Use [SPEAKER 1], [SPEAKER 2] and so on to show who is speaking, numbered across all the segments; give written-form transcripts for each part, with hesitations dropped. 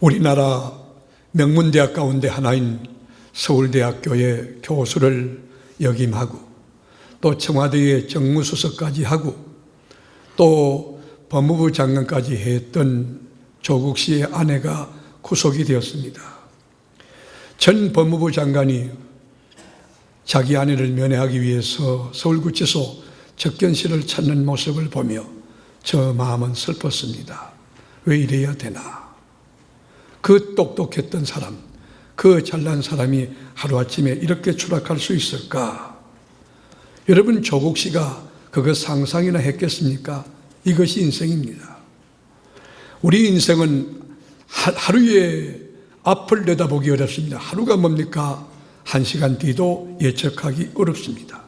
[SPEAKER 1] 우리나라 명문대학 가운데 하나인 서울대학교의 교수를 역임하고 또 청와대의 정무수석까지 하고 또 법무부 장관까지 했던 조국 씨의 아내가 구속이 되었습니다. 전 법무부 장관이 자기 아내를 면회하기 위해서 서울구치소 접견실을 찾는 모습을 보며 저 마음은 슬펐습니다. 왜 이래야 되나? 그 똑똑했던 사람, 그 잘난 사람이 하루아침에 이렇게 추락할 수 있을까? 여러분, 조국 씨가 그거 상상이나 했겠습니까? 이것이 인생입니다. 우리 인생은 하루에 앞을 내다보기 어렵습니다. 하루가 뭡니까? 1시간 뒤도 예측하기 어렵습니다.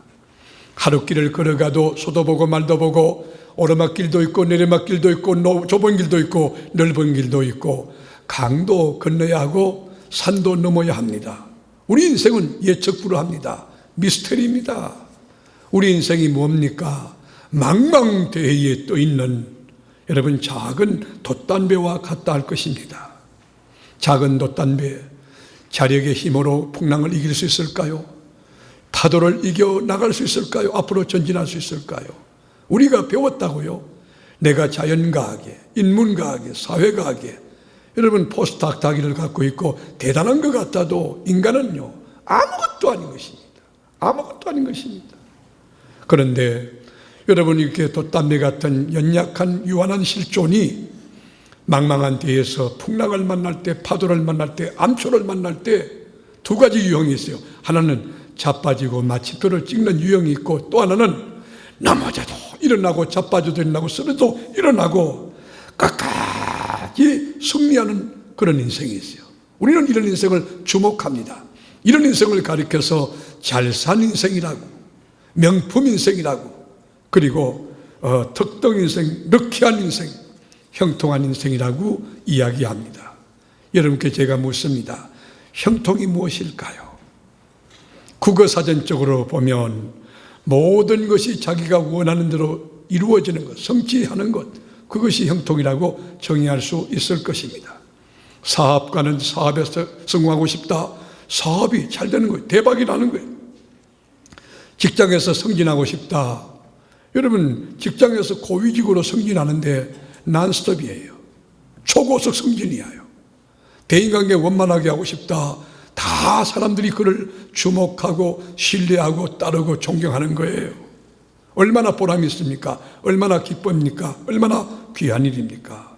[SPEAKER 1] 하루길을 걸어가도 소도 보고 말도 보고 오르막길도 있고 내리막길도 있고 좁은 길도 있고 넓은 길도 있고 강도 건너야 하고 산도 넘어야 합니다. 우리 인생은 예측 불허합니다. 미스터리입니다. 우리 인생이 뭡니까? 망망대해에 떠 있는 여러분 작은 돛단배와 같다 할 것입니다. 작은 돛단배, 자력의 힘으로 풍랑을 이길 수 있을까요? 파도를 이겨 나갈 수 있을까요? 앞으로 전진할 수 있을까요? 우리가 배웠다고요. 내가 자연과학에, 인문과학에, 사회과학에 여러분 포스트닥터학위를 갖고 있고 대단한 것 같아도 인간은요 아무것도 아닌 것입니다. 아무것도 아닌 것입니다. 그런데 여러분 이렇게 돛담배 같은 연약한 유한한 실존이 망망한 데에서 풍랑을 만날 때, 파도를 만날 때, 암초를 만날 때 두 가지 유형이 있어요. 하나는 자빠지고 마침표를 찍는 유형이 있고 또 하나는 넘어져도 일어나고 자빠져도 일어나고 쓰러져도 일어나고 끝까지 승리하는 그런 인생이 있어요. 우리는 이런 인생을 주목합니다. 이런 인생을 가리켜서 잘 산 인생이라고, 명품 인생이라고, 그리고 특등 인생, 럭키한 인생, 형통한 인생이라고 이야기합니다. 여러분께 제가 묻습니다. 형통이 무엇일까요? 국어사전적으로 보면 모든 것이 자기가 원하는 대로 이루어지는 것, 성취하는 것, 그것이 형통이라고 정의할 수 있을 것입니다. 사업가는 사업에서 성공하고 싶다. 사업이 잘 되는 거예요. 대박이 나는 거예요. 직장에서 승진하고 싶다. 여러분, 직장에서 고위직으로 승진하는데 난스톱이에요. 초고속 승진이에요. 대인관계 원만하게 하고 싶다. 다 사람들이 그를 주목하고 신뢰하고 따르고 존경하는 거예요. 얼마나 보람이 있습니까? 얼마나 기쁩니까? 얼마나 귀한 일입니까?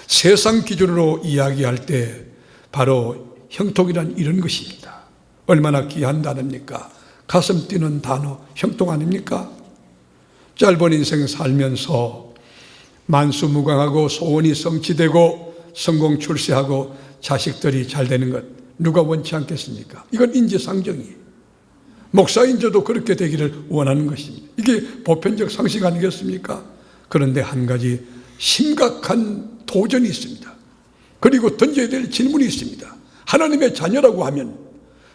[SPEAKER 1] 세상 기준으로 이야기할 때 바로 형통이란 이런 것입니다. 얼마나 귀한 단어입니까? 가슴 뛰는 단어, 형통 아닙니까? 짧은 인생 살면서 만수무강하고 소원이 성취되고 성공 출세하고 자식들이 잘 되는 것 누가 원치 않겠습니까? 이건 인지상정이에요. 목사인 저도 그렇게 되기를 원하는 것입니다. 이게 보편적 상식 아니겠습니까? 그런데 한 가지 심각한 도전이 있습니다. 그리고 던져야 될 질문이 있습니다. 하나님의 자녀라고 하면,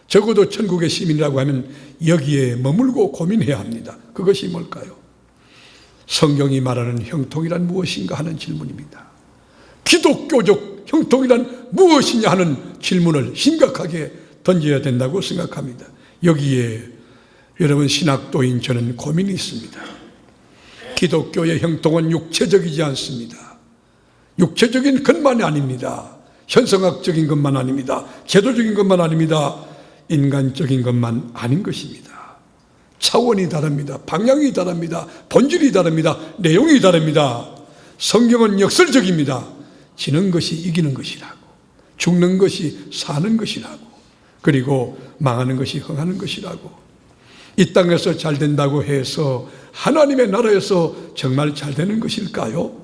[SPEAKER 1] 적어도 천국의 시민이라고 하면 여기에 머물고 고민해야 합니다. 그것이 뭘까요? 성경이 말하는 형통이란 무엇인가 하는 질문입니다. 기독교적 형통이란 무엇이냐 하는 질문을 심각하게 던져야 된다고 생각합니다. 여기에 여러분 신학도인 저는 고민이 있습니다. 기독교의 형통은 육체적이지 않습니다. 육체적인 것만이 아닙니다. 현성학적인 것만 아닙니다. 제도적인 것만 아닙니다. 인간적인 것만 아닌 것입니다. 차원이 다릅니다. 방향이 다릅니다. 본질이 다릅니다. 내용이 다릅니다. 성경은 역설적입니다. 지는 것이 이기는 것이라고, 죽는 것이 사는 것이라고, 그리고 망하는 것이 흥하는 것이라고. 이 땅에서 잘 된다고 해서 하나님의 나라에서 정말 잘 되는 것일까요?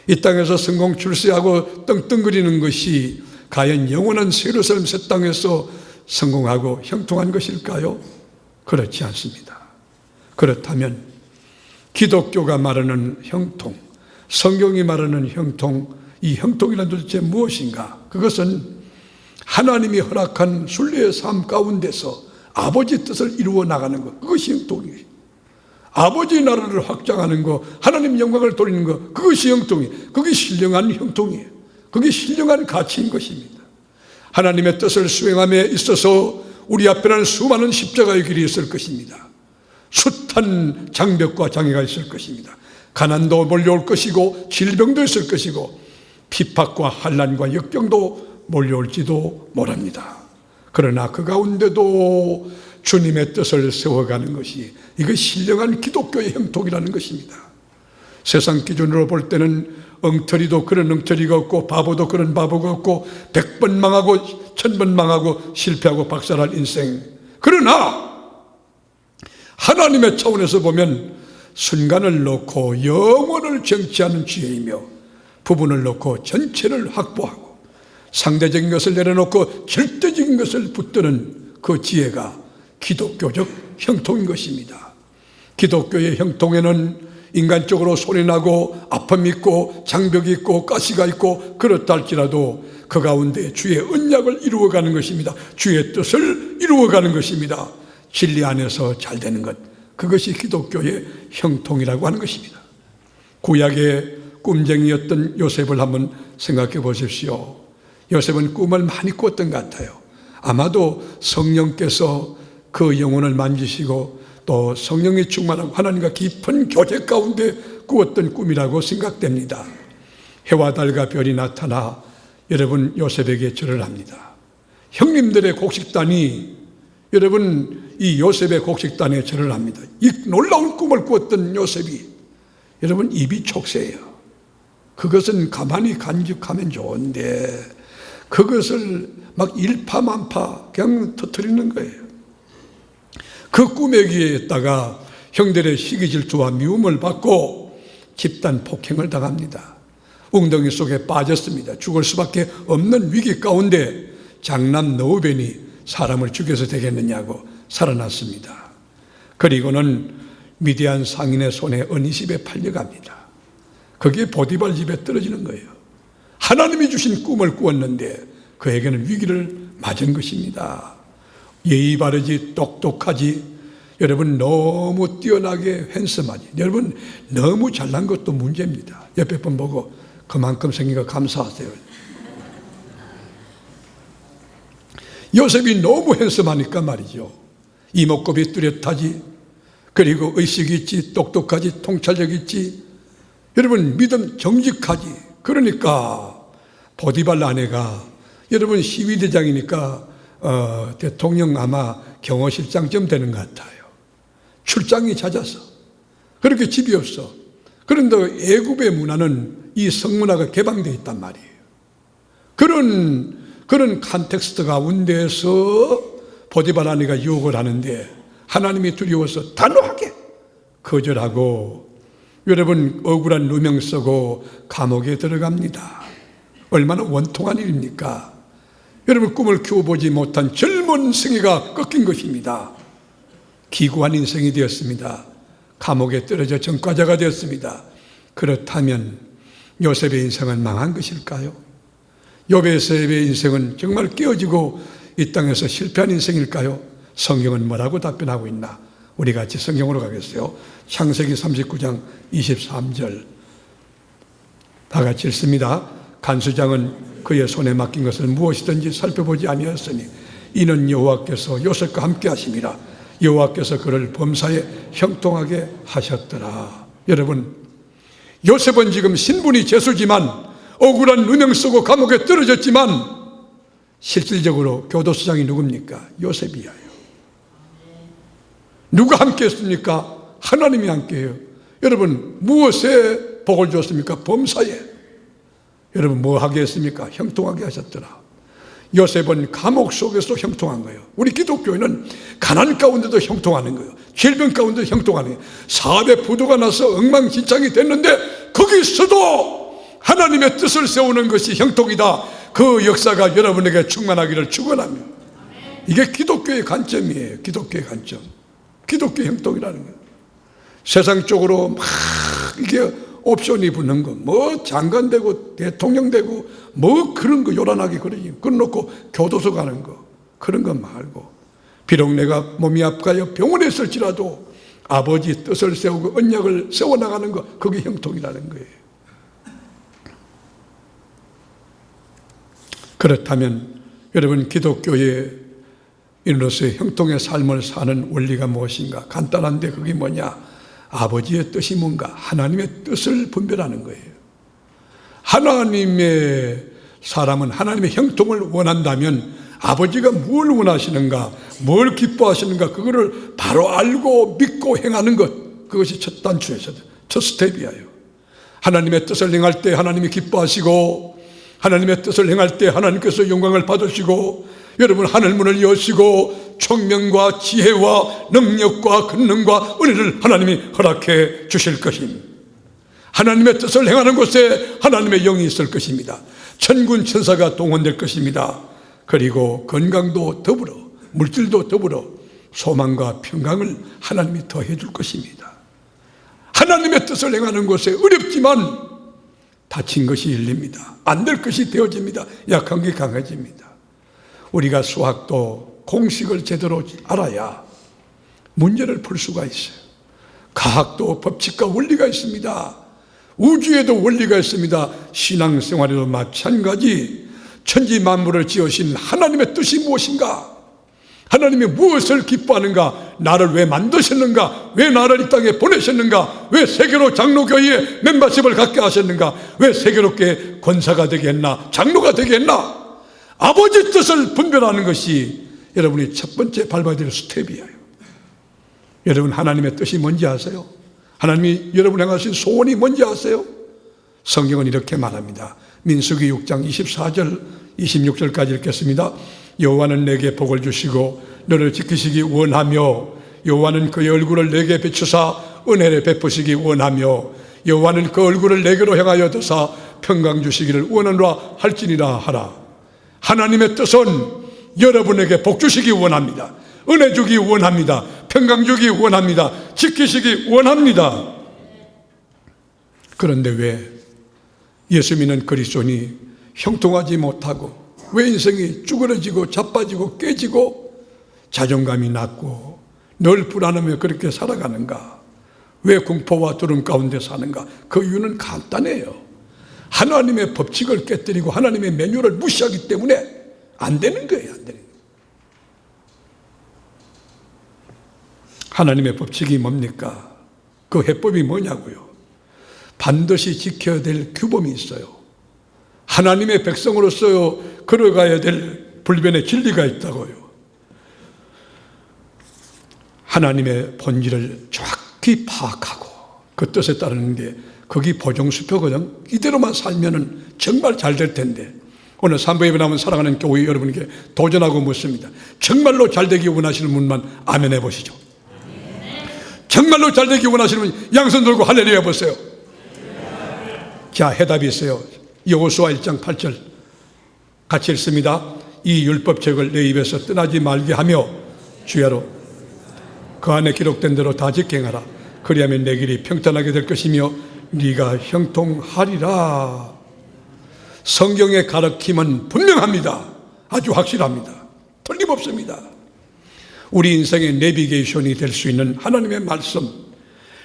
[SPEAKER 1] 이 땅에서 성공 출세하고 떵떵거리는 것이 과연 영원한 예루살렘 새 땅에서 성공하고 형통한 것일까요? 그렇지 않습니다. 그렇다면 기독교가 말하는 형통, 성경이 말하는 형통, 이 형통이란 도대체 무엇인가? 그것은 하나님이 허락한 순례의 삶 가운데서 아버지 뜻을 이루어 나가는 것, 그것이 형통이에요. 아버지 나라를 확장하는 것, 하나님 영광을 돌리는 것, 그것이 형통이에요. 그게 신령한 형통이에요. 그게 신령한 가치인 것입니다. 하나님의 뜻을 수행함에 있어서 우리 앞에는 수많은 십자가의 길이 있을 것입니다. 숱한 장벽과 장애가 있을 것입니다. 가난도 몰려올 것이고 질병도 있을 것이고 핍박과 환난과 역경도 몰려올지도 모릅니다. 그러나 그 가운데도 주님의 뜻을 세워가는 것이 이거 신령한 기독교의 형통이라는 것입니다. 세상 기준으로 볼 때는 엉터리도 그런 엉터리가 없고 바보도 그런 바보가 없고 100번 망하고 1000번 망하고 실패하고 박살날 인생. 그러나 하나님의 차원에서 보면 순간을 놓고 영원을 정치하는 지혜이며 부분을 놓고 전체를 확보하고 상대적인 것을 내려놓고 절대적인 것을 붙드는 그 지혜가 기독교적 형통인 것입니다. 기독교의 형통에는 인간적으로 손해나고 아픔이 있고 장벽이 있고 가시가 있고 그렇다 할지라도 그 가운데 주의 언약을 이루어가는 것입니다. 주의 뜻을 이루어가는 것입니다. 진리 안에서 잘 되는 것, 그것이 기독교의 형통이라고 하는 것입니다. 구약의 꿈쟁이였던 요셉을 한번 생각해 보십시오. 요셉은 꿈을 많이 꿨던 것 같아요. 아마도 성령께서 그 영혼을 만지시고 또 성령이 충만하고 하나님과 깊은 교제 가운데 꾸었던 꿈이라고 생각됩니다. 해와 달과 별이 나타나 여러분 요셉에게 절을 합니다. 형님들의 곡식단이 여러분 이 요셉의 곡식단에 절을 합니다. 이 놀라운 꿈을 꾸었던 요셉이 여러분 입이 촉새예요. 그것은 가만히 간직하면 좋은데 그것을 막 일파만파 그냥 터뜨리는 거예요. 그 꿈에 기회했다가 형들의 시기 질투와 미움을 받고 집단 폭행을 당합니다. 웅덩이 속에 빠졌습니다. 죽을 수밖에 없는 위기 가운데 장남 너우벤이 사람을 죽여서 되겠느냐고 살아났습니다. 그리고는 미디안 상인의 손에 언니십에 팔려갑니다. 그게 보디발 집에 떨어지는 거예요. 하나님이 주신 꿈을 꾸었는데 그에게는 위기를 맞은 것입니다. 예의 바르지 똑똑하지 여러분 너무 뛰어나게 핸섬하지 여러분 너무 잘난 것도 문제입니다. 옆에 분 보고 그만큼 생긴 거 감사하세요. 요셉이 너무 핸섬하니까 말이죠. 이목구비 뚜렷하지 그리고 의식이 있지 똑똑하지 통찰력 있지 여러분 믿음 정직하지 그러니까 보디발 아내가 여러분 시위대장이니까 대통령 아마 경호실장쯤 되는 것 같아요. 출장이 잦아서 그렇게 집이 없어. 그런데 애굽의 문화는 이 성문화가 개방되어 있단 말이에요. 그런 컨텍스트 가운데서 보디발 아내가 유혹을 하는데 하나님이 두려워서 단호하게 거절하고 여러분 억울한 누명 쓰고 감옥에 들어갑니다. 얼마나 원통한 일입니까? 여러분 꿈을 키워보지 못한 젊은 생애가 꺾인 것입니다. 기구한 인생이 되었습니다. 감옥에 떨어져 전과자가 되었습니다. 그렇다면 요셉의 인생은 망한 것일까요? 요셉의 인생은 정말 깨어지고 이 땅에서 실패한 인생일까요? 성경은 뭐라고 답변하고 있나? 우리 같이 성경으로 가겠어요. 창세기 39장 23절 다 같이 읽습니다. 간수장은 그의 손에 맡긴 것을 무엇이든지 살펴보지 아니하였으니 이는 여호와께서 요셉과 함께 하심이라. 여호와께서 그를 범사에 형통하게 하셨더라. 여러분 요셉은 지금 신분이 죄수지만 억울한 누명 쓰고 감옥에 떨어졌지만 실질적으로 교도소장이 누굽니까? 요셉이에요. 누가 함께 했습니까? 하나님이 함께 해요. 여러분 무엇에 복을 줬습니까? 범사에. 여러분 뭐 하게 했습니까? 형통하게 하셨더라. 요셉은 감옥 속에서 형통한 거예요. 우리 기독교인은 가난 가운데도 형통하는 거예요. 질병 가운데도 형통하는 거예요. 사업에 부도가 나서 엉망진창이 됐는데 거기서도 하나님의 뜻을 세우는 것이 형통이다. 그 역사가 여러분에게 충만하기를 축원하며 이게 기독교의 관점이에요. 기독교의 관점. 기독교의 형통이라는 거예요. 세상적으로 막 이게 옵션이 붙는 거, 뭐 장관 되고 대통령 되고 뭐 그런 거 요란하게 그러지. 그래놓고 교도소 가는 거 그런 거 말고 비록 내가 몸이 아파요 병원에 있을지라도 아버지 뜻을 세우고 언약을 세워나가는 거 그게 형통이라는 거예요. 그렇다면 여러분, 기독교의 인으로서의 형통의 삶을 사는 원리가 무엇인가? 간단한데 그게 뭐냐? 아버지의 뜻이 뭔가? 하나님의 뜻을 분별하는 거예요. 하나님의 사람은 하나님의 형통을 원한다면 아버지가 뭘 원하시는가, 뭘 기뻐하시는가, 그거를 바로 알고 믿고 행하는 것, 그것이 첫 단추에서 첫 스텝이에요. 하나님의 뜻을 행할 때 하나님이 기뻐하시고, 하나님의 뜻을 행할 때 하나님께서 영광을 받으시고, 여러분 하늘문을 여시고 총명과 지혜와 능력과 권능과 은혜를 하나님이 허락해 주실 것입니다. 하나님의 뜻을 행하는 곳에 하나님의 영이 있을 것입니다. 천군 천사가 동원될 것입니다. 그리고 건강도 더불어, 물질도 더불어 소망과 평강을 하나님이 더해 줄 것입니다. 하나님의 뜻을 행하는 곳에 어렵지만 다친 것이 열립니다. 안 될 것이 되어집니다. 약한 게 강해집니다. 우리가 수학도 공식을 제대로 알아야 문제를 풀 수가 있어요. 과학도 법칙과 원리가 있습니다. 우주에도 원리가 있습니다. 신앙생활에도 마찬가지. 천지 만물을 지으신 하나님의 뜻이 무엇인가? 하나님이 무엇을 기뻐하는가? 나를 왜 만드셨는가? 왜 나를 이 땅에 보내셨는가? 왜 세계로 장로교회에 멤버십을 갖게 하셨는가? 왜 세계롭게 권사가 되게 했나? 장로가 되게 했나? 아버지 뜻을 분별하는 것이 여러분이 첫 번째 밟아야 될 스텝이에요. 여러분, 하나님의 뜻이 뭔지 아세요? 하나님이 여러분 행하신 소원이 뭔지 아세요? 성경은 이렇게 말합니다. 민수기 6장 24절 26절까지 읽겠습니다. 여호와는 내게 복을 주시고 너를 지키시기 원하며, 여호와는 그의 얼굴을 내게 비추사 은혜를 베푸시기 원하며, 여호와는 그 얼굴을 내게로 향하여 드사 평강 주시기를 원하노라 할지니라 하라. 하나님의 뜻은 여러분에게 복 주시기 원합니다. 은혜 주기 원합니다. 평강 주기 원합니다. 지키시기 원합니다. 그런데 왜 예수 믿는 그리스도인이 형통하지 못하고, 왜 인생이 쭈그러지고 자빠지고 깨지고 자존감이 낮고 늘 불안하며 그렇게 살아가는가? 왜 공포와 두려움 가운데 사는가? 그 이유는 간단해요. 하나님의 법칙을 깨뜨리고 하나님의 매뉴얼을 무시하기 때문에 안 되는 거예요. 안 되는 거예요. 하나님의 법칙이 뭡니까? 그 해법이 뭐냐고요? 반드시 지켜야 될 규범이 있어요. 하나님의 백성으로서 걸어가야 될 불변의 진리가 있다고요. 하나님의 본질을 정확히 파악하고 그 뜻에 따르는 게 거기 보정수표거든. 이대로만 살면은 정말 잘 될 텐데, 오늘 3부 예배 나오면 사랑하는 교회 여러분에게 도전하고 묻습니다. 정말로 잘 되기 원하시는 분만 아멘 해보시죠. 정말로 잘 되기 원하시는 분 양손 들고 할렐루야 해보세요. 자, 해답이 있어요. 여호수아 1장 8절 같이 읽습니다. 이 율법책을 내 입에서 떠나지 말게 하며 주야로 그 안에 기록된 대로 다 직행하라. 그리하면 내 길이 평탄하게 될 것이며 네가 형통하리라. 성경의 가르침은 분명합니다. 아주 확실합니다. 틀림없습니다. 우리 인생의 내비게이션이 될 수 있는 하나님의 말씀,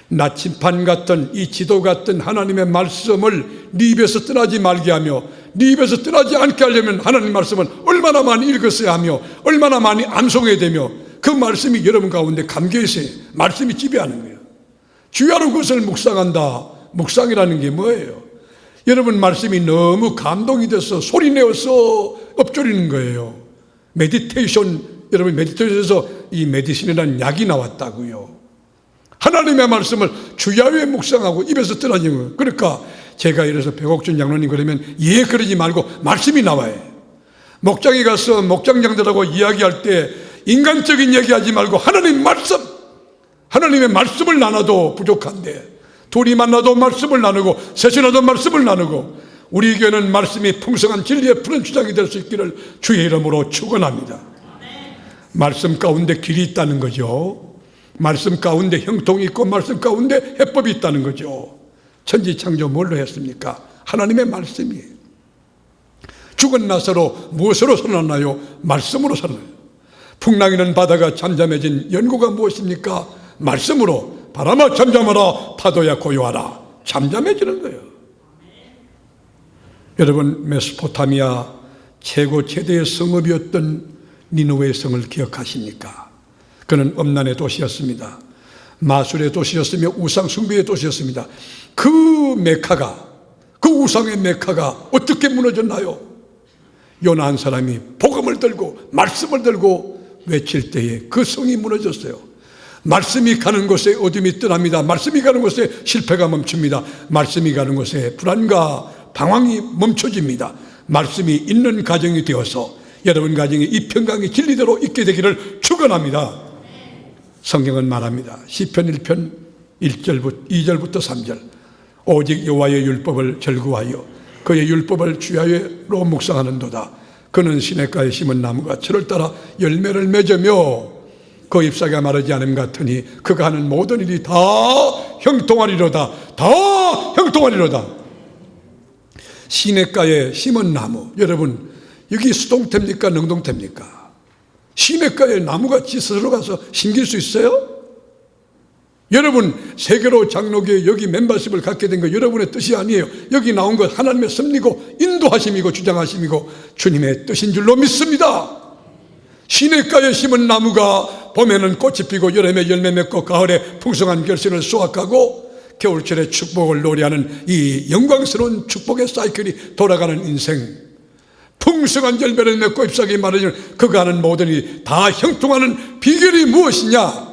[SPEAKER 1] 나침반 같은 이 지도 같은 하나님의 말씀을 네 입에서 떠나지 말게 하며, 네 입에서 떠나지 않게 하려면 하나님 말씀은 얼마나 많이 읽었어야 하며 얼마나 많이 암송해야 되며, 그 말씀이 여러분 가운데 감겨 있어요. 말씀이 지배하는 거예요. 주야로 그것을 묵상한다. 묵상이라는 게 뭐예요? 여러분 말씀이 너무 감동이 돼서 소리내어서 엎조리는 거예요. 메디테이션, 여러분 메디테이션에서 이 메디신이라는 약이 나왔다고요. 하나님의 말씀을 주야로에 묵상하고 입에서 떠나는 거예요. 그러니까 제가 이래서 백옥준 장로님 그러면 그러지 말고 말씀이 나와요. 목장에 가서 목장장들하고 이야기할 때 인간적인 얘기하지 말고 하나님 말씀, 하나님의 말씀을 나눠도 부족한데 둘이 만나도 말씀을 나누고 셋이나도 말씀을 나누고, 우리 교회는 말씀이 풍성한 진리의 푸른 주장이 될 수 있기를 주의 이름으로 축원합니다. 말씀 가운데 길이 있다는 거죠. 말씀 가운데 형통이 있고 말씀 가운데 해법이 있다는 거죠. 천지창조 뭘로 했습니까? 하나님의 말씀이에요. 죽은 나사로 무엇으로 살아나요? 말씀으로 살아나요. 풍랑이는 바다가 잠잠해진 연고가 무엇입니까? 말씀으로. 바람아 잠잠하라, 파도야 고요하라. 잠잠해지는 거예요. 여러분 메소포타미아 최고 최대의 성읍이었던 니느웨의 성을 기억하십니까? 그는 엄난의 도시였습니다. 마술의 도시였으며 우상 숭배의 도시였습니다. 그 메카가, 그 우상의 메카가 어떻게 무너졌나요? 요나 한 사람이 복음을 들고 말씀을 들고 외칠 때에 그 성이 무너졌어요. 말씀이 가는 곳에 어둠이 떠납니다. 말씀이 가는 곳에 실패가 멈춥니다. 말씀이 가는 곳에 불안과 방황이 멈춰집니다. 말씀이 있는 가정이 되어서 여러분 가정에 이 평강이 진리대로 있게 되기를 축원합니다. 성경은 말합니다. 시편 1편 2절부터 3절. 오직 여호와의 율법을 절구하여 그의 율법을 주야로 묵상하는도다. 그는 시냇가에 심은 나무가 철을 따라 열매를 맺으며 그 잎사귀가 마르지 않음 같으니 그가 하는 모든 일이 다 형통하리로다. 다 형통하리로다. 시냇가에 심은 나무, 여러분 여기 수동태입니까 능동태입니까? 시냇가에 나무같이 스스로 가서 심길 수 있어요? 여러분 세계로 장로교회 여기 멤버십을 갖게 된 거 여러분의 뜻이 아니에요. 여기 나온 것 하나님의 섭리고 인도하심이고 주장하심이고 주님의 뜻인 줄로 믿습니다. 시냇가에 심은 나무가 봄에는 꽃이 피고 여름에 열매 맺고 가을에 풍성한 결실을 수확하고 겨울철에 축복을 노래하는 이 영광스러운 축복의 사이클이 돌아가는 인생, 풍성한 열매를 맺고 잎사귀 마르는 그가 하는 모든 일이 다 형통하는 비결이 무엇이냐?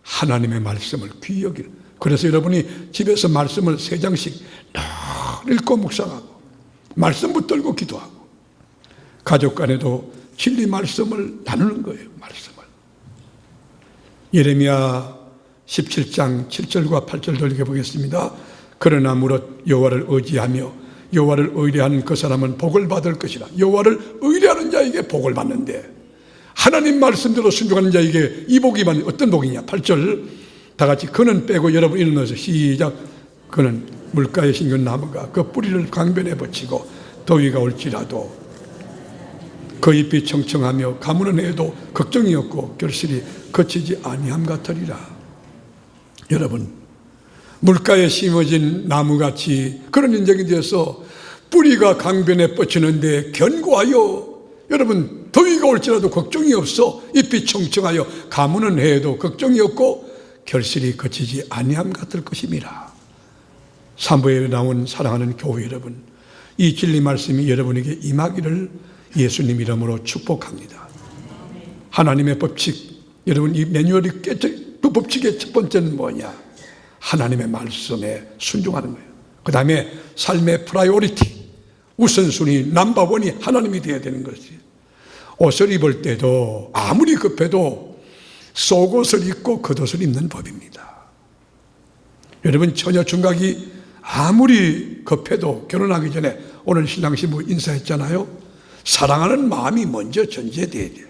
[SPEAKER 1] 하나님의 말씀을 귀히 여기는. 그래서 여러분이 집에서 말씀을 3장씩 늘 읽고 묵상하고 말씀 붙들고 기도하고 가족 간에도 진리 말씀을 나누는 거예요. 말씀을. 예레미야 17장 7절과 8절도 읽어보겠습니다. 그러나 무릇 여호와를 의지하며 여호와를 의뢰하는 그 사람은 복을 받을 것이라. 여호와를 의뢰하는 자에게 복을 받는데 하나님 말씀대로 순종하는 자에게 이 복이만 어떤 복이냐? 8절 다 같이 그는 빼고 여러분 이런 넣어서 시작. 그는 물가에 심은 나무가 그 뿌리를 강변에 붙이고 더위가 올지라도 그 잎이 청청하며 가무는 해도 걱정이 없고 결실이 거치지 아니함 같으리라. 여러분 물가에 심어진 나무같이 그런 인생이 되어서 뿌리가 강변에 뻗치는데 견고하여 여러분 더위가 올지라도 걱정이 없어 잎이 청청하여 가무는 해도 걱정이 없고 결실이 거치지 아니함 같을 것임이라. 3부에 나온 사랑하는 교회 여러분, 이 진리 말씀이 여러분에게 임하기를 예수님 이름으로 축복합니다. 하나님의 법칙, 여러분 이 매뉴얼이 그 법칙의 첫 번째는 뭐냐? 하나님의 말씀에 순종하는 거예요. 그 다음에 삶의 프라이오리티, 우선순위, 넘버원이 하나님이 되어야 되는 것이. 옷을 입을 때도 아무리 급해도 속옷을 입고 겉옷을 입는 법입니다. 여러분 처녀 중각이 아무리 급해도 결혼하기 전에 오늘 신랑 신부 인사했잖아요. 사랑하는 마음이 먼저 전제돼야 돼요.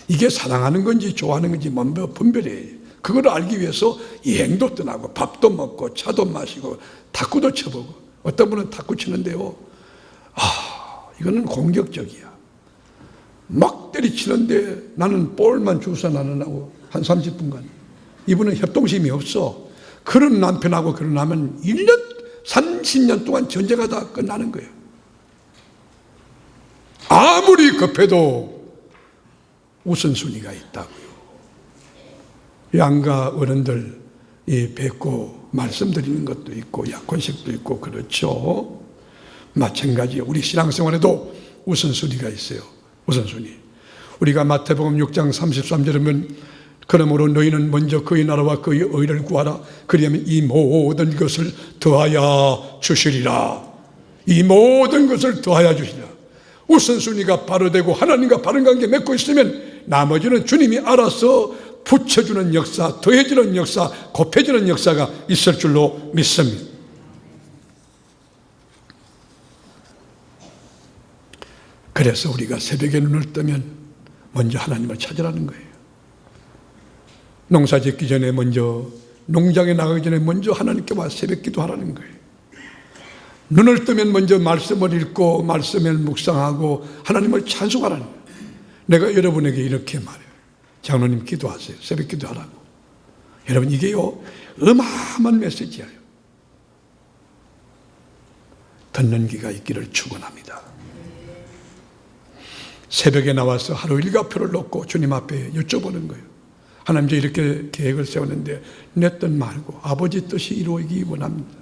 [SPEAKER 1] 이게 사랑하는 건지 좋아하는 건지 먼저 분별해야 돼요. 그걸 알기 위해서 여행도 떠나고 밥도 먹고 차도 마시고 탁구도 쳐보고. 어떤 분은 탁구 치는데요, 이거는 공격적이야. 막 때리치는데 나는 볼만 주워서 나는 하고 한 30분간. 이분은 협동심이 없어. 그런 남편하고 결혼하면 1년 30년 동안 전쟁가 다 끝나는 거예요. 아무리 급해도 우선순위가 있다고요. 양가 어른들 뵙고 말씀드리는 것도 있고 약혼식도 있고 그렇죠. 마찬가지 우리 신앙생활에도 우선순위가 있어요. 우선순위. 우리가 마태복음 6장 33절에 보면 그러므로 너희는 먼저 그의 나라와 그의 의를 구하라. 그리하면 이 모든 것을 더하여 주시리라. 이 모든 것을 더하여 주시리라. 우선순위가 바로 되고 하나님과 바른 관계 맺고 있으면 나머지는 주님이 알아서 붙여주는 역사, 더해주는 역사, 곱해주는 역사가 있을 줄로 믿습니다. 그래서 우리가 새벽에 눈을 뜨면 먼저 하나님을 찾으라는 거예요. 농사 짓기 전에 먼저, 농장에 나가기 전에 먼저 하나님께 와서 새벽 기도하라는 거예요. 눈을 뜨면 먼저 말씀을 읽고 말씀을 묵상하고 하나님을 찬송하라는 거예요. 내가 여러분에게 이렇게 말해요. 장로님 기도하세요. 새벽 기도하라고. 여러분 이게요 어마어마한 메시지예요. 듣는 귀가 있기를 축원합니다. 새벽에 나와서 하루 일과표를 놓고 주님 앞에 여쭤보는 거예요. 하나님, 저 이렇게 계획을 세웠는데 내 뜻 말고 아버지 뜻이 이루어지기 원합니다.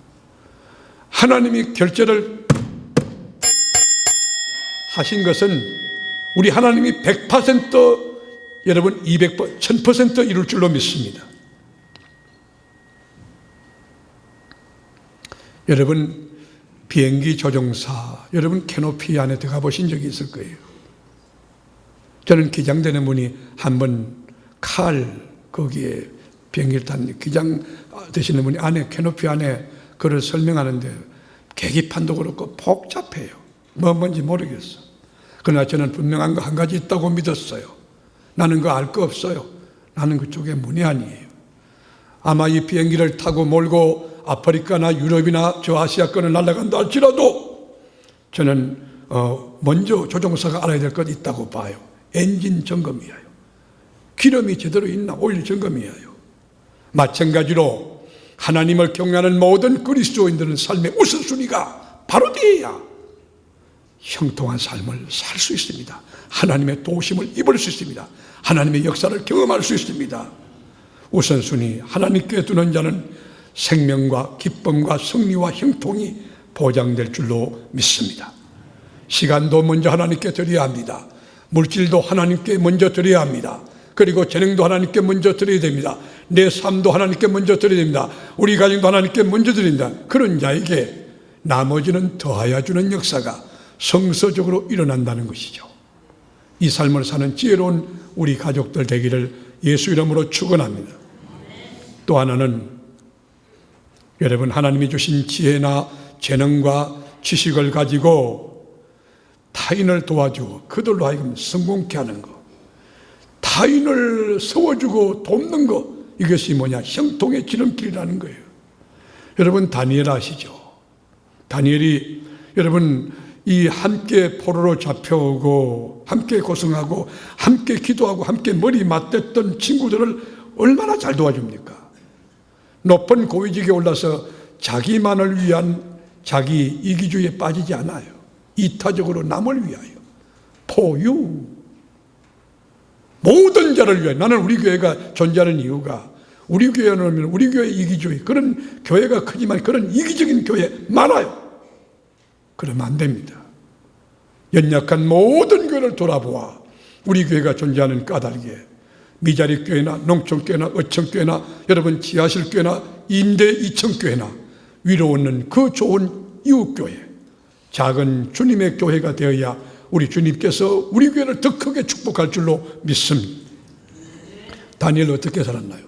[SPEAKER 1] 하나님이 결제를 하신 것은 우리 하나님이 100% 여러분 200% 1000% 이룰 줄로 믿습니다. 여러분 비행기 조종사, 여러분 캐노피 안에 들어가 보신 적이 있을 거예요. 저는 기장되는 분이 한번 거기에 비행기를 탄 기장 되시는 분이 안에 캐노피 안에 그걸 설명하는데 계기판도 그렇고 복잡해요. 뭔지 모르겠어. 그러나 저는 분명한 거 한 가지 있다고 믿었어요. 나는 그거 알 거 없어요. 나는 그쪽에 문외한이에요. 아마 이 비행기를 타고 몰고 아프리카나 유럽이나 저 아시아권을 날아간다 할지라도 저는 먼저 조종사가 알아야 될 것 있다고 봐요. 엔진 점검이에요. 기름이 제대로 있나 오일 점검이에요. 마찬가지로 하나님을 경외하는 모든 그리스도인들은 삶의 우선순위가 바로 되어야 형통한 삶을 살 수 있습니다. 하나님의 도우심을 입을 수 있습니다. 하나님의 역사를 경험할 수 있습니다. 우선순위 하나님께 두는 자는 생명과 기쁨과 승리와 형통이 보장될 줄로 믿습니다. 시간도 먼저 하나님께 드려야 합니다. 물질도 하나님께 먼저 드려야 합니다. 그리고 재능도 하나님께 먼저 드려야 됩니다. 내 삶도 하나님께 먼저 드려야 됩니다. 우리 가정도 하나님께 먼저 드립니다. 그런 자에게 나머지는 더하여 주는 역사가 성서적으로 일어난다는 것이죠. 이 삶을 사는 지혜로운 우리 가족들 되기를 예수 이름으로 축원합니다. 또 하나는 여러분 하나님이 주신 지혜나 재능과 지식을 가지고 타인을 도와주고 그들로 하여금 성공케 하는 것, 타인을 세워주고 돕는 것, 이것이 뭐냐? 형통의 지름길이라는 거예요. 여러분 다니엘 아시죠? 다니엘이 여러분 이 함께 포로로 잡혀오고 함께 고생하고 함께 기도하고 함께 머리 맞댔던 친구들을 얼마나 잘 도와줍니까? 높은 고위직에 올라서 자기만을 위한 자기 이기주의에 빠지지 않아요. 이타적으로 남을 위하여 포유 모든 자를 위하여. 나는 우리 교회가 존재하는 이유가 우리 교회는 우리 교회 이기주의, 그런 교회가 크지만 그런 이기적인 교회 많아요. 그러면 안 됩니다. 연약한 모든 교회를 돌아보아 우리 교회가 존재하는 까닭에 미자리 교회나 농촌교회나 어촌교회나 여러분 지하실 교회나 임대 이천교회나 위로 오는 그 좋은 이웃교회, 작은 주님의 교회가 되어야 우리 주님께서 우리 교회를 더 크게 축복할 줄로 믿습니다. 다니엘 어떻게 살았나요?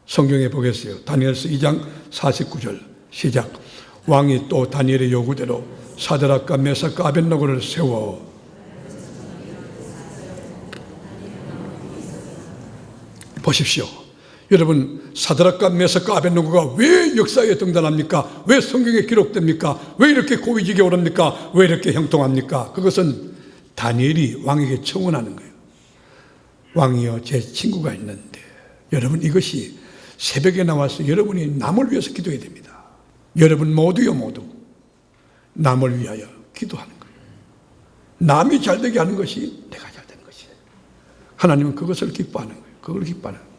[SPEAKER 1] 성경에 보겠어요. 다니엘서 2장 49절 시작. 왕이 또 다니엘의 요구대로 사드락과 메삭과 아벳노고를 세워 보십시오. 여러분 사드락과 메삭과 아벳노고가 왜 역사에 등단합니까? 왜 성경에 기록됩니까? 왜 이렇게 고위직에 오릅니까? 왜 이렇게 형통합니까? 그것은 다니엘이 왕에게 청원하는 거예요. 왕이여, 제 친구가 있는데. 여러분 이것이 새벽에 나와서 여러분이 남을 위해서 기도해야 됩니다. 여러분 모두요 모두 남을 위하여 기도하는 거예요. 남이 잘되게 하는 것이 내가 잘되는 것이에요. 하나님은 그것을 기뻐하는 거예요. 그걸 기뻐하는 거예요.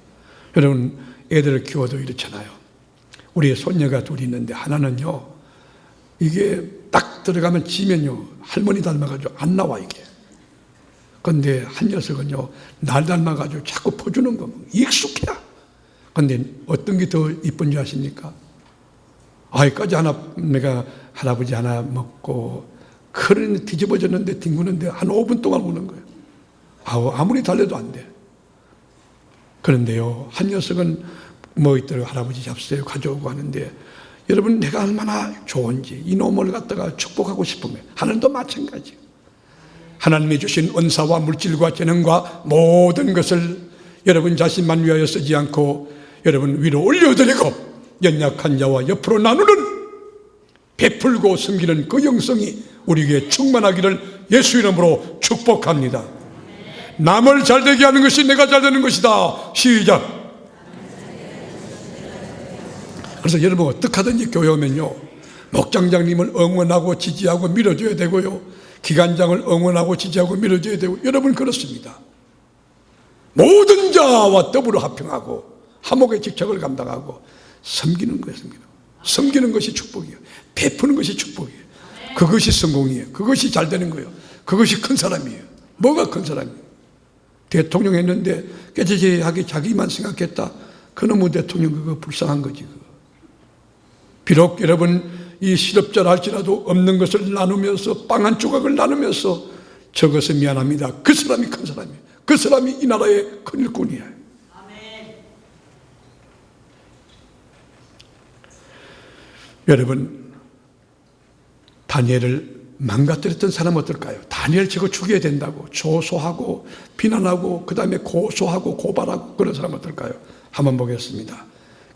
[SPEAKER 1] 여러분 애들을 키워도 이렇잖아요. 우리 손녀가 둘이 있는데 하나는요 이게 딱 들어가면 지면요 할머니 닮아가지고 안 나와 이게. 그런데 한 녀석은요 날 닮아가지고 자꾸 퍼주는 거 익숙해요. 그런데 어떤 게 더 이쁜지 아십니까? 아이까지 하나 내가 할아버지 하나 먹고 그런 뒤집어졌는데 뒹구는데 한 5분 동안 우는 거예요. 아무리 달래도 안 돼. 그런데요 한 녀석은 뭐 있더라고 할아버지 잡수요 가져오고 하는데 여러분 내가 얼마나 좋은지 이놈을 갖다가 축복하고 싶으면 하늘도 마찬가지예요. 하나님이 주신 은사와 물질과 재능과 모든 것을 여러분 자신만 위하여 쓰지 않고 여러분 위로 올려드리고 연약한 자와 옆으로 나누는 베풀고 섬기는 그 영성이 우리에게 충만하기를 예수 이름으로 축복합니다. 남을 잘되게 하는 것이 내가 잘되는 것이다. 시작. 그래서 여러분 어떻게 하든지 교회 오면요 목장장님을 응원하고 지지하고 밀어줘야 되고요 기관장을 응원하고 지지하고 밀어줘야 되고, 여러분 그렇습니다. 모든 자와 더불어 합평하고 화목의 직책을 감당하고 섬기는 거예요. 섬기는 것이 축복이에요. 베푸는 것이 축복이에요. 그것이 성공이에요. 그것이 잘 되는 거예요. 그것이 큰 사람이에요. 뭐가 큰 사람이에요? 대통령 했는데 깨지지하게 자기만 생각했다. 그놈의 대통령 그거 불쌍한 거지. 그거. 비록 여러분 이 실업자라 할지라도 없는 것을 나누면서 빵 한 조각을 나누면서 적어서 미안합니다. 그 사람이 큰 사람이에요. 그 사람이 이 나라의 큰 일꾼이에요. 여러분, 다니엘을 망가뜨렸던 사람 어떨까요? 다니엘 저거 죽여야 된다고 조소하고 비난하고 그 다음에 고소하고 고발하고 그런 사람 어떨까요? 한번 보겠습니다.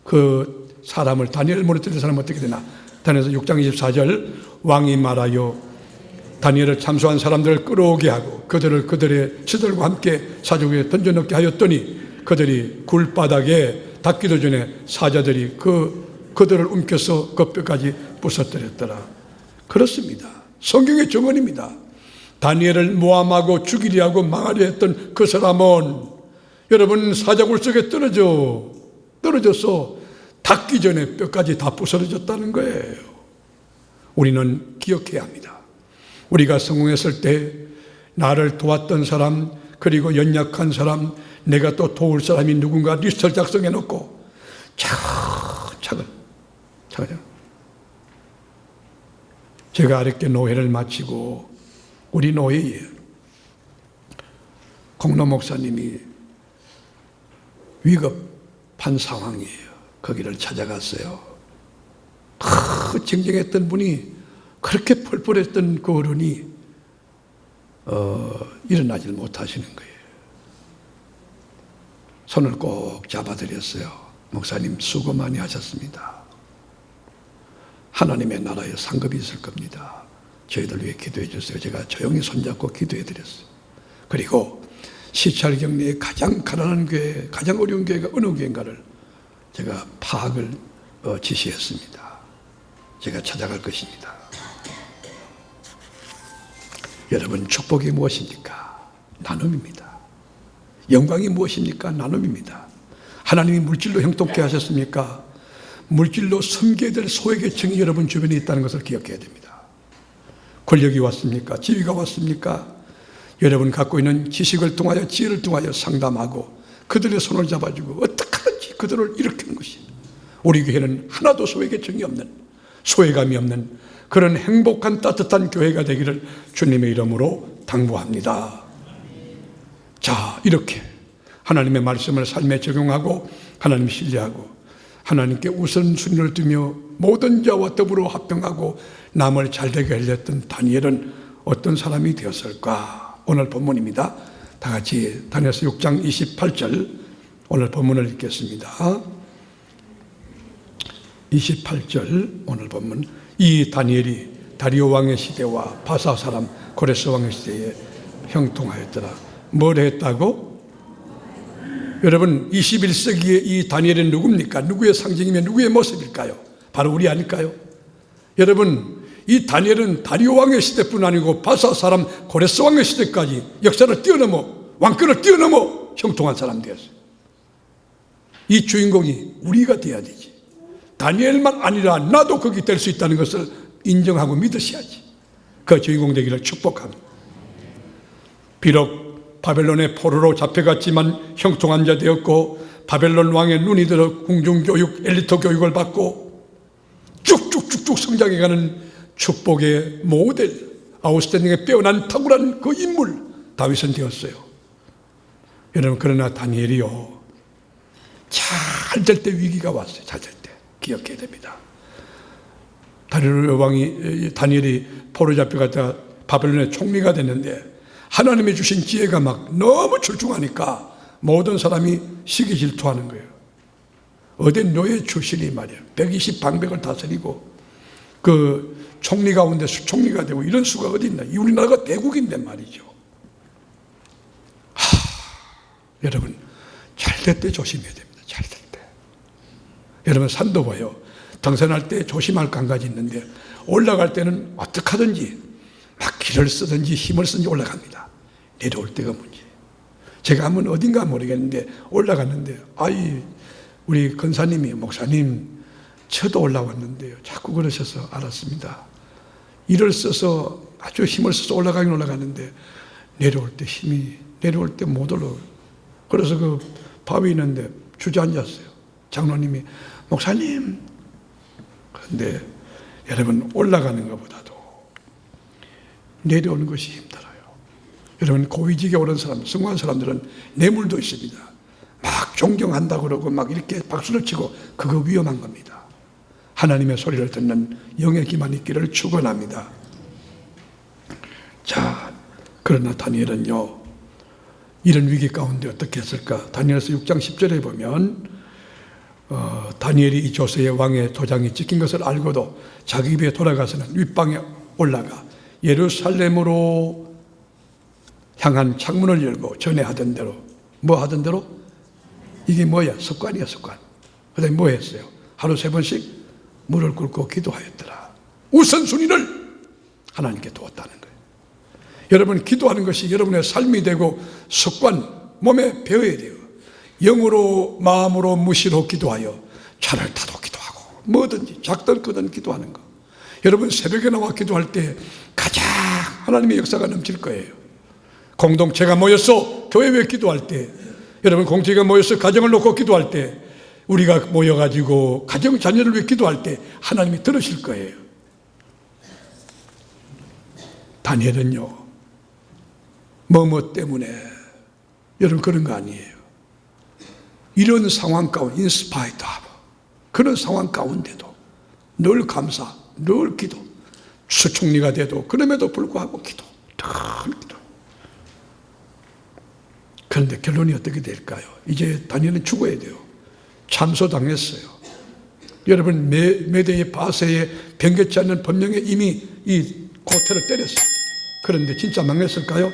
[SPEAKER 1] 그 사람을 다니엘을 무너뜨린 사람은 어떻게 되나? 다니엘서 6장 24절 왕이 말하여 다니엘을 참소한 사람들을 끌어오게 하고 그들을 그들의 시들과 함께 사족에 던져넣게 하였더니 그들이 굴바닥에 닿기도 전에 사자들이 그들을 움켜서 그 뼈까지 부서뜨렸더라. 그렇습니다. 성경의 정언입니다. 다니엘을 모함하고 죽이려 하고 망하려 했던 그 사람은 여러분 사자굴 속에 떨어져서 닿기 전에 뼈까지 다 부서졌다는 거예요. 우리는 기억해야 합니다. 우리가 성공했을 때 나를 도왔던 사람, 그리고 연약한 사람, 내가 또 도울 사람이 누군가 리스트를 작성해 놓고 차근차근 제가 어렵게 노회를 마치고 우리 노회에 공로 목사님이 위급한 상황이에요. 거기를 찾아갔어요. 쟁쟁했던 분이, 그렇게 펄펄했던 그 어른이 일어나질 못하시는 거예요. 손을 꼭 잡아드렸어요. 목사님 수고 많이 하셨습니다. 하나님의 나라에 상급이 있을 겁니다. 저희들 위해 기도해 주세요. 제가 조용히 손잡고 기도해 드렸어요. 그리고 시찰 경리에 가장 가난한 교회, 가장 어려운 교회가 어느 교회인가를 제가 파악을 지시했습니다. 제가 찾아갈 것입니다. 여러분, 축복이 무엇입니까? 나눔입니다. 영광이 무엇입니까? 나눔입니다. 하나님이 물질로 형통케 하셨습니까? 물질로 섬겨야 될 소외계층이 여러분 주변에 있다는 것을 기억해야 됩니다. 권력이 왔습니까? 지위가 왔습니까? 여러분 갖고 있는 지식을 통하여, 지혜를 통하여 상담하고 그들의 손을 잡아주고 어떻게 하든지 그들을 일으키는 것이, 우리 교회는 하나도 소외계층이 없는, 소외감이 없는 그런 행복한 따뜻한 교회가 되기를 주님의 이름으로 당부합니다. 자, 이렇게 하나님의 말씀을 삶에 적용하고 하나님 신뢰하고 하나님께 우선순위를 두며 모든 자와 더불어 합병하고 남을 잘되게 하려던 다니엘은 어떤 사람이 되었을까? 오늘 본문입니다. 다 같이 다니엘서 6장 28절 오늘 본문을 읽겠습니다. 28절 오늘 본문. 이 다니엘이 다리오 왕의 시대와 바사 사람 고레스 왕의 시대에 형통하였더라. 뭘 했다고? 여러분, 21세기의 이 다니엘은 누굽니까? 누구의 상징이며 누구의 모습일까요? 바로 우리 아닐까요? 여러분, 이 다니엘은 다리오 왕의 시대뿐 아니고 바사 사람 고레스 왕의 시대까지 역사를 뛰어넘어, 왕권을 뛰어넘어 형통한 사람 되었어요. 이 주인공이 우리가 돼야 되지. 다니엘만 아니라 나도 거기 될 수 있다는 것을 인정하고 믿으셔야지. 그 주인공 되기를 축복합니다. 비록 바벨론의 포로로 잡혀갔지만 형통한 자 되었고, 바벨론 왕의 눈이 들어 궁중교육, 엘리트 교육을 받고 쭉쭉쭉쭉 성장해가는 축복의 모델, 아웃스탠딩에 빼어난 탁월한 그 인물 다윗은 되었어요. 여러분, 그러나 다니엘이요, 잘 될 때 위기가 왔어요. 잘 될 때 기억해야 됩니다. 다니엘이 포로 잡혀갔다가 바벨론의 총리가 됐는데 하나님이 주신 지혜가 막 너무 출중하니까 모든 사람이 시기 질투하는 거예요. 어디 노예 출신이 말이야, 120 방백을 다스리고 그 총리 가운데 수총리가 되고 이런 수가 어디 있나. 우리나라가 대국인데 말이죠. 여러분, 잘 될 때 조심해야 됩니다. 잘 될 때. 여러분, 산도 봐요. 등산할 때 조심할 게 한 가지 있는데, 올라갈 때는 어떻게 하든지 막 길을 쓰든지 힘을 쓰든지 올라갑니다. 내려올 때가 문제예요. 제가 한번 어딘가 모르겠는데 올라갔는데 우리 권사님이 목사님 저도 올라왔는데요. 자꾸 그러셔서 알았습니다. 일을 써서 아주 힘을 써서 올라가긴 올라가는데 내려올 때 못 올라가요. 그래서 그 바위 있는데 주저앉았어요. 장로님이 목사님, 그런데 여러분 올라가는 것보다도 내려오는 것이 힘들어요. 여러분 고위직에 오른 사람, 성공한 사람들은 뇌물도 있습니다. 막 존경한다 그러고 막 이렇게 박수를 치고 그거 위험한 겁니다. 하나님의 소리를 듣는 영의 기만 있기를 축원합니다. 자, 그러나 다니엘은요, 이런 위기 가운데 어떻게 했을까? 다니엘서 6장 10절에 보면 다니엘이 이 조세의 왕의 도장이 찍힌 것을 알고도 자기 집에 돌아가서는 윗방에 올라가 예루살렘으로 향한 창문을 열고 전에 하던 대로, 뭐 하던 대로? 이게 뭐야? 습관이야, 습관. 그 다음에 뭐 했어요? 하루 3번씩 무릎 꿇고 기도하였더라. 우선순위를 하나님께 두었다는 거예요. 여러분, 기도하는 것이 여러분의 삶이 되고 습관, 몸에 배워야 돼요. 영으로, 마음으로, 무시로 기도하여 차를 타도 기도하고 뭐든지 작든 크든 기도하는 거. 여러분, 새벽에 나와 기도할 때 가장 하나님의 역사가 넘칠 거예요. 공동체가 모여서 교회에 기도할 때, 여러분 공동체가 모여서 가정을 놓고 기도할 때, 우리가 모여가지고 가정 자녀를 위해 기도할 때 하나님이 들으실 거예요. 다니엘은요, 뭐뭐 때문에, 여러분 그런 거 아니에요. 이런 상황 가운데 인스파이트하고 그런 상황 가운데도 늘 감사, 늘 기도, 수총리가 돼도 그럼에도 불구하고 기도, 늘 기도. 그런데 결론이 어떻게 될까요? 이제 다니엘은 죽어야 돼요. 참소당했어요. 여러분, 메대의 바세에 변개치 않는 법령에 이미 이 고태를 때렸어요. 그런데 진짜 망했을까요?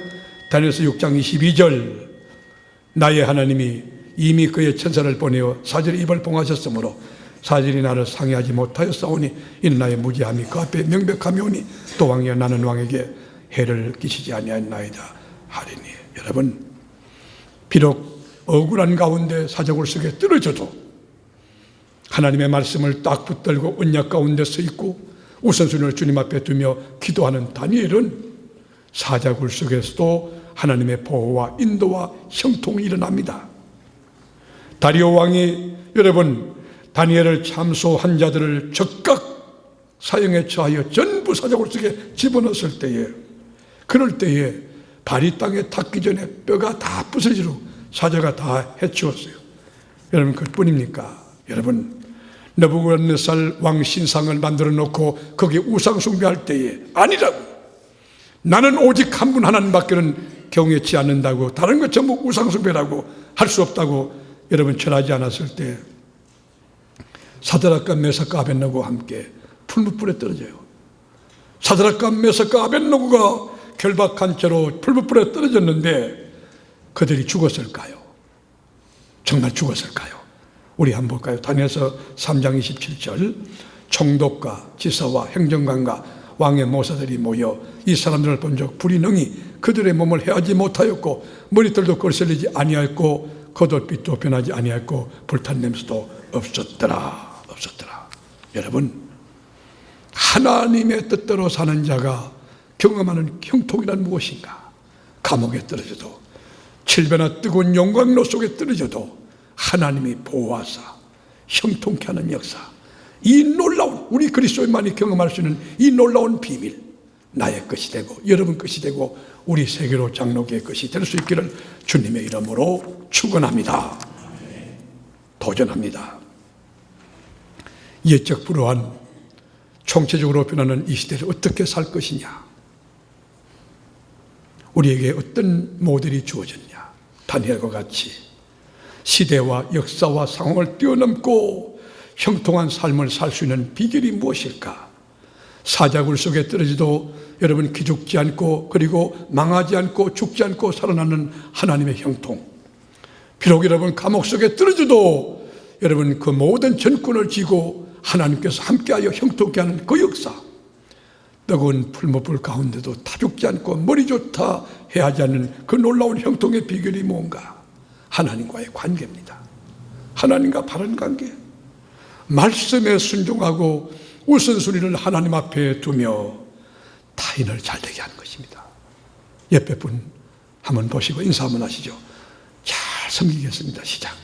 [SPEAKER 1] 다니엘서 6장 22절, 나의 하나님이 이미 그의 천사를 보내어 사절에 입을 봉하셨으므로 사절이 나를 상해하지 못하였사오니 이는 나의 무지함이 그 앞에 명백함이 오니 또 왕이여 나는 왕에게 해를 끼치지 아니하였나이다 하리니. 여러분, 비록 억울한 가운데 사자굴 속에 떨어져도 하나님의 말씀을 딱 붙들고 언약 가운데 서 있고 우선순위를 주님 앞에 두며 기도하는 다니엘은 사자굴 속에서도 하나님의 보호와 인도와 형통이 일어납니다. 다리오 왕이 여러분 다니엘을 참소한 자들을 적각 사형에 처하여 전부 사자굴 속에 집어넣었을 때에, 그럴 때에 발이 땅에 닿기 전에 뼈가 다 부서지고 사자가 다 해치웠어요. 여러분, 그뿐입니까? 여러분, 느부갓네살 왕 신상을 만들어 놓고 거기에 우상 숭배할 때에 아니라고, 나는 오직 한 분 하나님밖에는 경외치 않는다고, 다른 것 전부 우상 숭배라고 할 수 없다고 여러분 철하지 않았을 때 사드락과 메삭과 아벳느고와 함께 풀무불에 떨어져요. 사드락과 메삭과 아벳느고가 결박한 채로 풀무불에 떨어졌는데 그들이 죽었을까요? 정말 죽었을까요? 우리 한번 볼까요? 다니엘서 3장 27절, 총독과 지사와 행정관과 왕의 모사들이 모여 이 사람들을 본 적 불이 능히 그들의 몸을 해하지 못하였고 머리털도 거슬리지 아니하였고 겉옷빛도 변하지 아니하였고 불탄 냄새도 없었더라. 여러분, 하나님의 뜻대로 사는 자가 경험하는 형통이란 무엇인가? 감옥에 떨어져도, 7배나 뜨거운 영광로 속에 떨어져도 하나님이 보호하사 형통케 하는 역사, 이 놀라운, 우리 그리스도인만이 경험할 수 있는 이 놀라운 비밀, 나의 것이 되고 여러분 것이 되고 우리 세계로 장로교의 것이 될 수 있기를 주님의 이름으로 축원합니다. 도전합니다. 예적 불허한 총체적으로 변하는 이 시대를 어떻게 살 것이냐? 우리에게 어떤 모델이 주어졌냐? 다니엘과 같이 시대와 역사와 상황을 뛰어넘고 형통한 삶을 살 수 있는 비결이 무엇일까? 사자굴 속에 떨어지도 여러분 기죽지 않고, 그리고 망하지 않고 죽지 않고 살아나는 하나님의 형통. 비록 여러분 감옥 속에 떨어져도 여러분 그 모든 전권을 쥐고 하나님께서 함께하여 형통케 하는 그 역사. 뜨거운 풀무불 가운데도 타죽지 않고 머리 좋다 해하지 않는 그 놀라운 형통의 비결이 뭔가? 하나님과의 관계입니다. 하나님과 바른 관계. 말씀에 순종하고 우선순위를 하나님 앞에 두며 타인을 잘되게 하는 것입니다. 옆에 분 한번 보시고 인사 한번 하시죠. 잘 섬기겠습니다. 시작.